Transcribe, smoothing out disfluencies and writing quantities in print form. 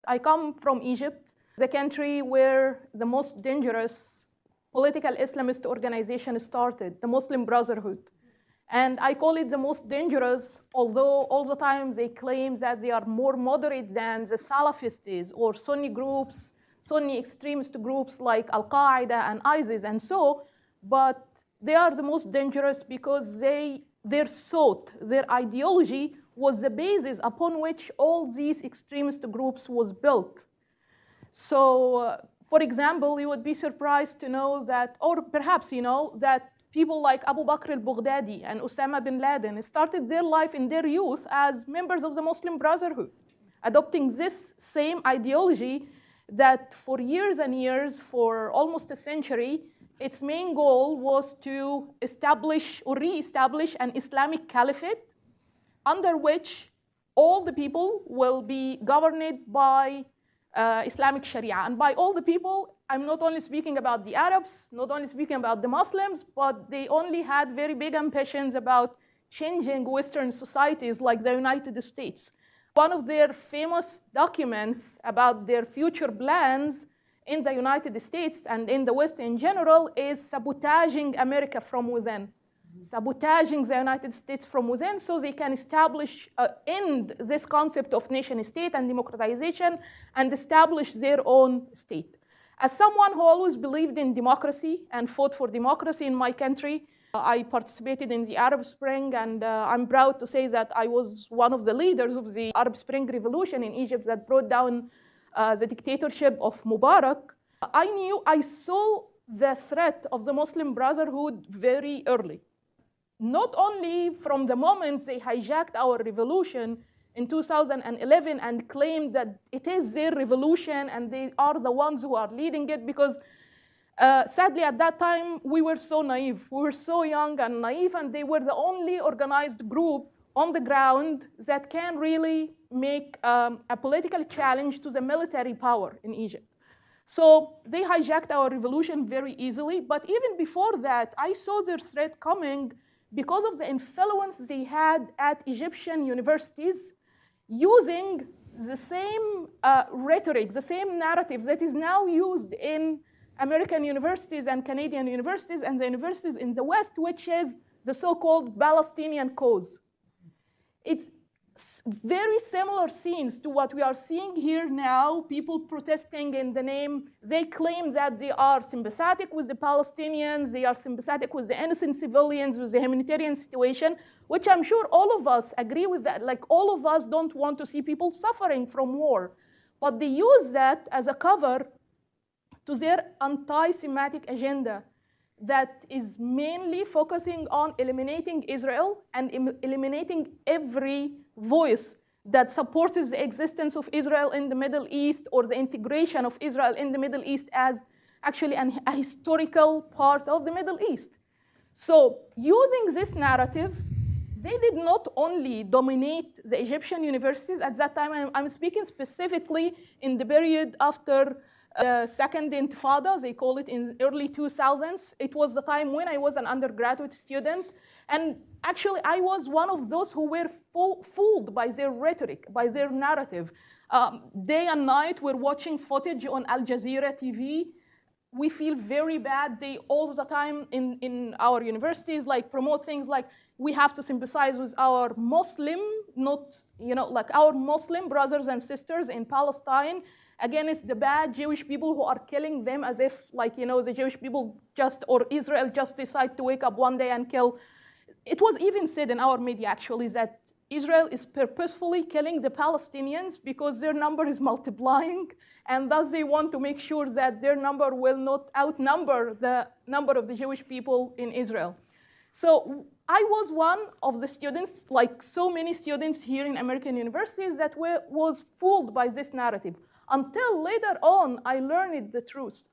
I come from Egypt, the country where the most dangerous political Islamist organization started, the Muslim Brotherhood. And I call it the most dangerous, although all the time they claim that they are more moderate than the Salafists or Sunni groups, Sunni extremist groups like Al-Qaeda and ISIS and so, but they are the most dangerous because their thought, their ideology was the basis upon which all these extremist groups was built. So, for example, you would be surprised to know that, or perhaps you know, that people like Abu Bakr al-Baghdadi and Osama bin Laden started their life in their youth as members of the Muslim Brotherhood, adopting this same ideology that for years and years, for almost a century, its main goal was to establish or re-establish an Islamic caliphate under which all the people will be governed by Islamic Sharia. And by all the people, I'm not only speaking about the Arabs, not only speaking about the Muslims, but they only had very big ambitions about changing Western societies like the United States. One of their famous documents about their future plans in the United States and in the West in general is sabotaging America from within. Sabotaging the United States from within so they can establish, end this concept of nation state and democratization and establish their own state. As someone who always believed in democracy and fought for democracy in my country, I participated in the Arab Spring, and I'm proud to say that I was one of the leaders of the Arab Spring revolution in Egypt that brought down the dictatorship of Mubarak. I saw the threat of the Muslim Brotherhood very early. Not only from the moment they hijacked our revolution in 2011 and claimed that it is their revolution and they are the ones who are leading it, because sadly at that time we were so naive. We were so young and naive, and they were the only organized group on the ground that can really make a political challenge to the military power in Egypt. So they hijacked our revolution very easily, but even before that, I saw their threat coming because of the influence they had at Egyptian universities, using the same rhetoric, the same narrative that is now used in American universities and Canadian universities and the universities in the West, which is the so-called Palestinian cause. It's very similar scenes to what we are seeing here now, people protesting in the name. They claim that they are sympathetic with the Palestinians, they are sympathetic with the innocent civilians, with the humanitarian situation, which I'm sure all of us agree with that. Like, all of us don't want to see people suffering from war. But they use that as a cover to their anti-Semitic agenda that is mainly focusing on eliminating Israel and eliminating every voice that supports the existence of Israel in the Middle East or the integration of Israel in the Middle East as actually a historical part of the Middle East. So using this narrative, they did not only dominate the Egyptian universities at that time. I'm speaking specifically in the period after the second Intifada, they call it, in early 2000s. It was the time when I was an undergraduate student. And actually, I was one of those who were fooled by their rhetoric, by their narrative. Day and night, we're watching footage on Al Jazeera TV. We feel very bad. They all the time in our universities like promote things like we have to sympathize with our Muslim, like our Muslim brothers and sisters in Palestine against the bad Jewish people who are killing them, as if the Jewish people or Israel just decide to wake up one day and kill. It was even said in our media actually that Israel is purposefully killing the Palestinians because their number is multiplying, and thus they want to make sure that their number will not outnumber the number of the Jewish people in Israel. So I was one of the students, like so many students here in American universities, that was fooled by this narrative. Until later on, I learned the truth.